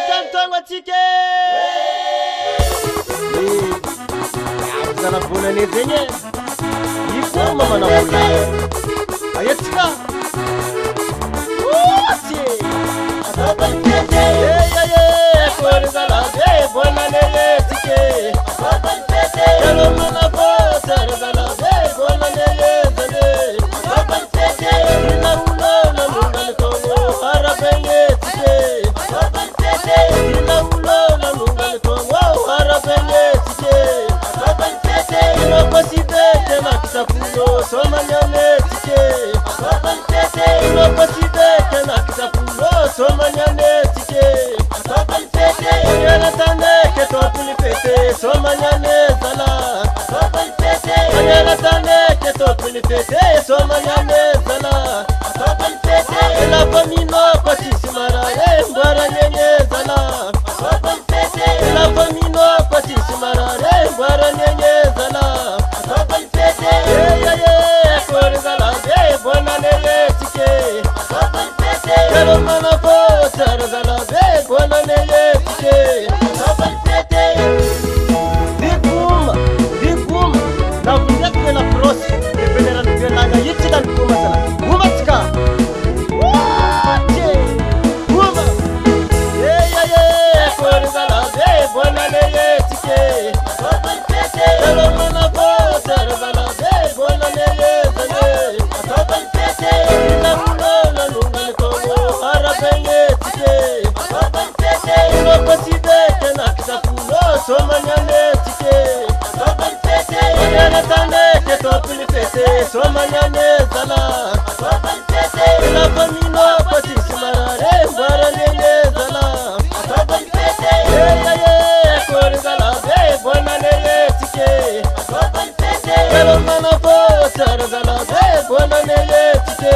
Tantongo atsika zana vonane zegny iko mamana vola ayatsika korizalabe vonane yetsike kalomana kosarizalabe vonane yezane ilaulo namungal kongo harabe yetsike ilaulo namungal kongo harabe yetsike inopasibete nakisapulo somanyane tike inopasibete nakisapulo somanyane tike Anyala tande ke topili fete somanyane zala Anyala tande ke topili fete somanyane zala Ela famino patisi marare mbara nyenye zala Ela famino patisi marare mbara nyenye zala kore zala be bonane yetike Kero mana po sara zala be bonane yetike Dikuma na vunyak na prosi Dependera nanga yitida dikuma sana Guma tika Guma kore zala be bonane yetike Kero mana po sara zala be bonane yetike Ila ulo na lungal kongo harabe yetike Inopasibe kena kisapulo somanyane tike Anyala tande ke topili fete somanyane zala Ila famino patisi marare mbara nyenye zala kore zala be bonane yetike Kero mana po sara zala be bonane yetike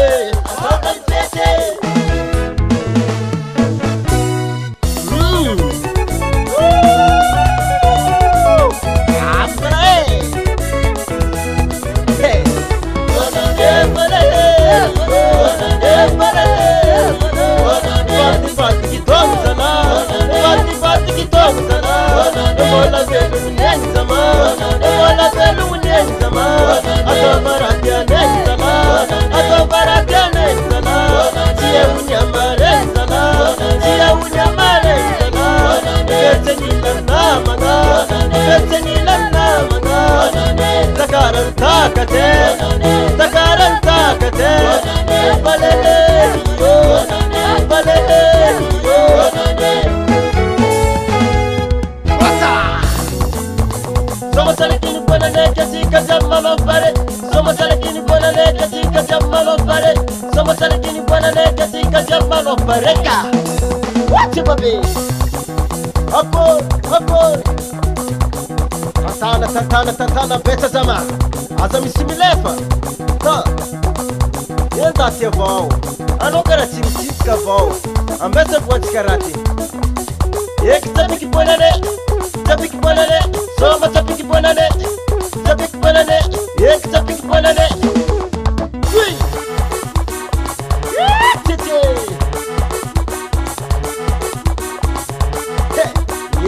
Takaran takate balele yo wasa Somo salakini bona neke sika jamalo pare Somo salakini bona neke sika jamalo pare Somo salakini bona neke sika jamalo pare ka Wachi babe Akor Tantana beta zama Azami similefa Ta Yenda se vau Anokara chimchika vau Ambesa vwati karate Yek tapiki bonane Soma tapiki bonane Yek tapiki bonane Ui Tete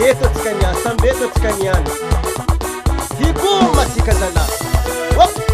Yeto tikanya Sambeto tikanyani Higuma tikazala Wop